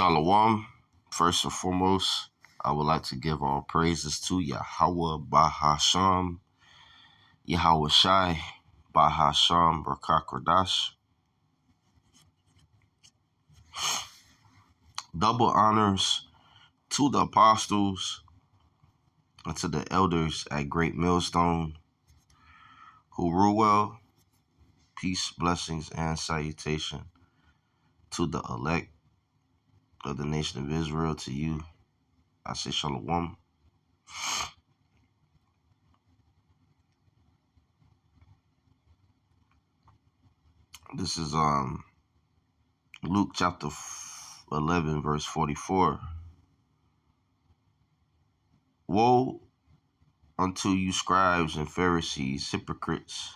Shalom. First and foremost, I would like to give all praises to Yahweh Bahasham, Yahweh Shai, Bahasham Barakodash. Double honors to the apostles and to the elders at Great Millstone who rule well. Peace, blessings, and salutation to the elect of the nation of Israel. To you, I say Shalom. This is Luke chapter 11, verse 44. Woe unto you, scribes and Pharisees, hypocrites,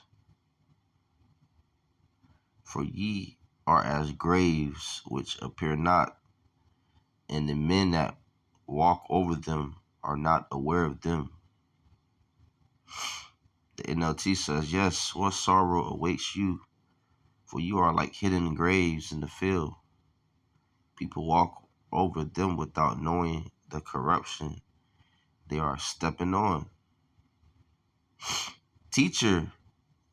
for ye are as graves which appear not, and the men that walk over them are not aware of them. The NLT says, yes, what sorrow awaits you, for you are like hidden graves in the field. People walk over them without knowing the corruption they are stepping on. Teacher,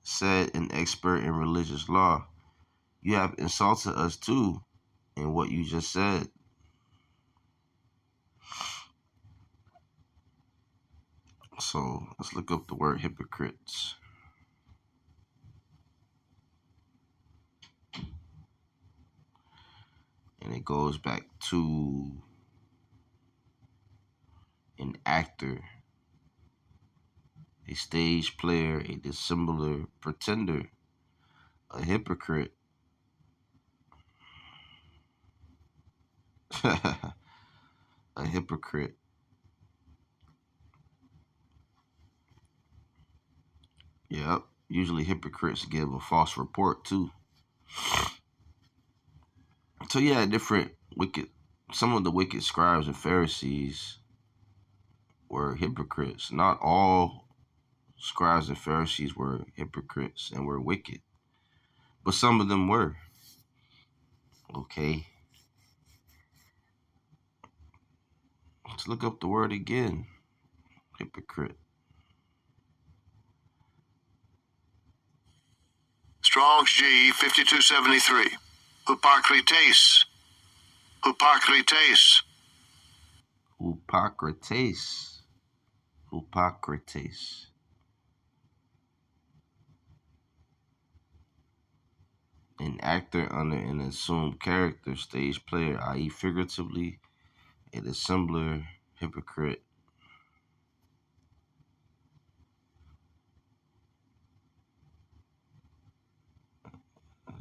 said an expert in religious law, you have insulted us too in what you just said. So let's look up the word hypocrites. And it goes back to an actor, a stage player, a dissembler, pretender, a hypocrite. A hypocrite. Yep. Usually hypocrites give a false report too. So yeah, some of the wicked scribes and Pharisees were hypocrites. Not all scribes and Pharisees were hypocrites and were wicked, but some of them were. Okay. Let's look up the word again. Hypocrite. Strong's G 5273. Hypocrites. Hypocrites. Hypocrites. Hypocrites. An actor under an assumed character, stage player, i.e. figuratively, a dissembler, hypocrite.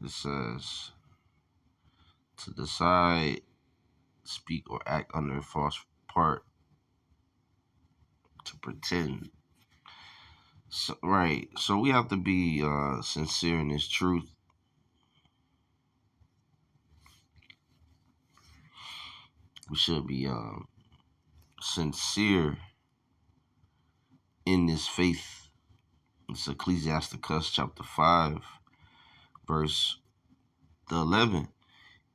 It says, to decide, speak, or act under a false part, to pretend. So, right. So we have to be sincere in this truth. We should be sincere in this faith. It's Ecclesiasticus chapter 5, verse 11.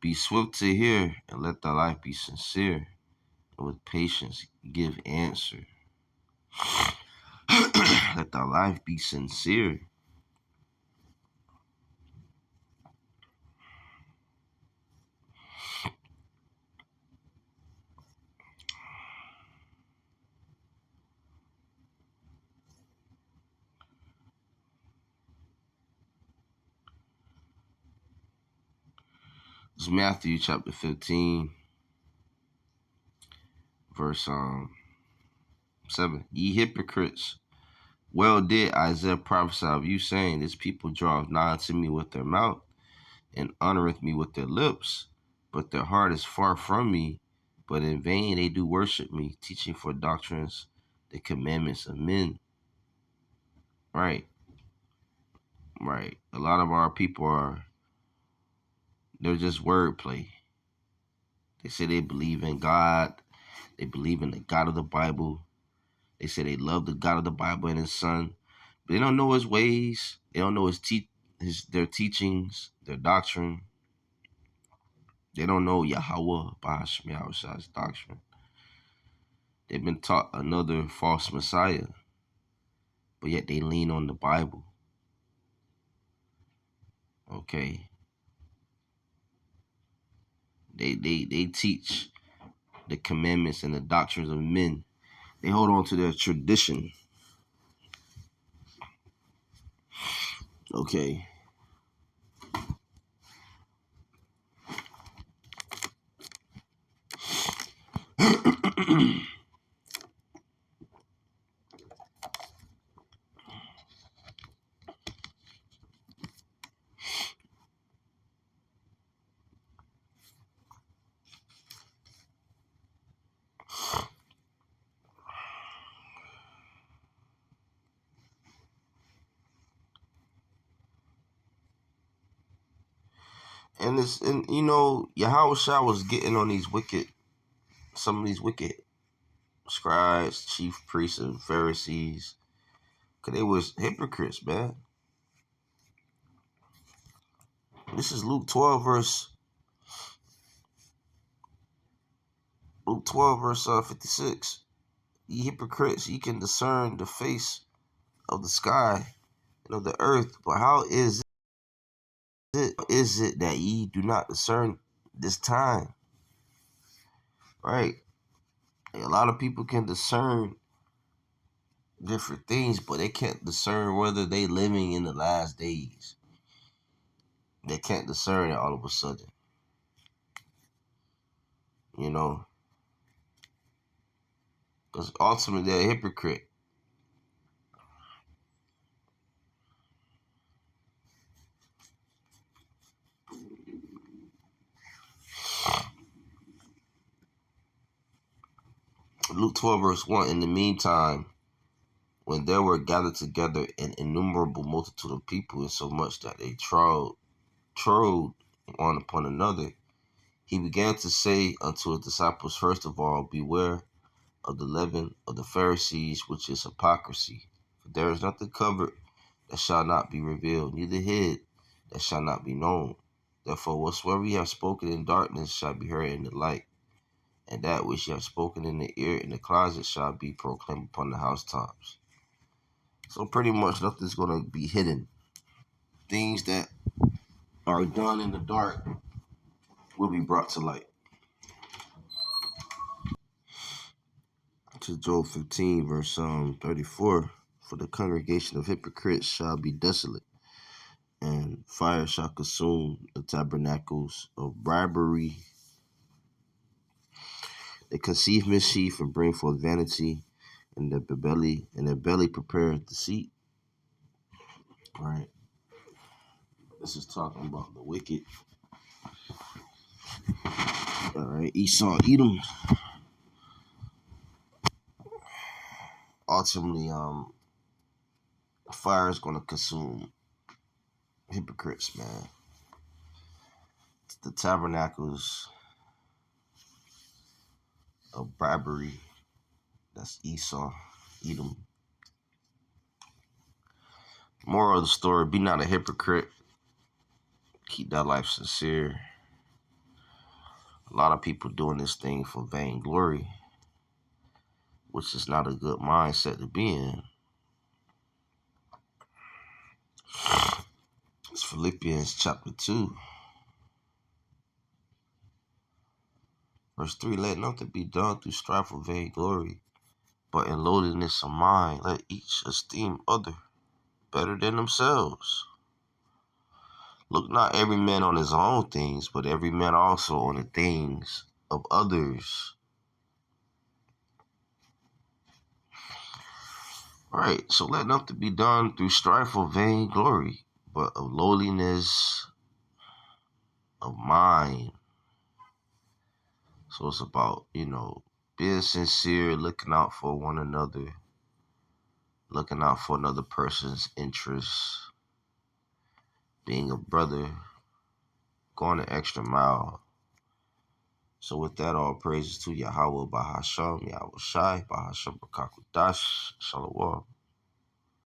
Be swift to hear, and let thy life be sincere, and with patience give answer. Let thy life be sincere. It's Matthew chapter 15, verse 7. Ye hypocrites, well did Isaiah prophesy of you, saying, this people draweth nigh unto me with their mouth, and honoreth me with their lips, but their heart is far from me, but in vain they do worship me, teaching for doctrines the commandments of men. Right. A lot of our people they're just wordplay. They say they believe in God. They believe in the God of the Bible. They say they love the God of the Bible and his son, but they don't know his ways. They don't know their teachings, their doctrine. They don't know Yahweh Bahasham Yahweh's doctrine. They've been taught another false Messiah, but yet they lean on the Bible. Okay. They teach the commandments and the doctrines of men. They hold on to their tradition. Okay. And you know, Yahweh Shah was getting on some of these wicked scribes, chief priests, and Pharisees, because they was hypocrites, man. This is Luke 12, verse 56. Ye hypocrites, ye can discern the face of the sky and of the earth, but how is it that ye do not discern this time? Right? A lot of people can discern different things, but they can't discern whether they living in the last days. They can't discern it all of a sudden. You know? Because ultimately they're a hypocrite. Luke 12, verse 1, in the meantime, when there were gathered together an innumerable multitude of people, insomuch that they trode one upon another, he began to say unto his disciples, first of all, beware of the leaven of the Pharisees, which is hypocrisy. For there is nothing covered that shall not be revealed, neither hid that shall not be known. Therefore, whatsoever ye have spoken in darkness shall be heard in the light, and that which ye have spoken in the ear in the closet shall be proclaimed upon the housetops. So pretty much nothing's going to be hidden. Things that are done in the dark will be brought to light. To Job 15, verse 34, for the congregation of hypocrites shall be desolate, and fire shall consume the tabernacles of bribery. They conceive mischief and bring forth vanity, and their belly prepareth deceit. All right. This is talking about the wicked. All right. Esau, Edom. Ultimately, fire is going to consume hypocrites, man. The tabernacles of bribery. That's Esau, Edom. Moral of the story, be not a hypocrite. Keep that life sincere. A lot of people doing this thing for vainglory, which is not a good mindset to be in. It's Philippians chapter 2. Verse 3, let nothing be done through strife or vainglory, but in lowliness of mind, let each esteem other better than themselves. Look not every man on his own things, but every man also on the things of others. Right, so let nothing be done through strife or vainglory, but of lowliness of mind. So it's about, being sincere, looking out for one another, looking out for another person's interests, being a brother, going the extra mile. So with that, all praises to Yahweh Bahasham, Yahweh Shai, Bahasham Bakakudash, Shalom.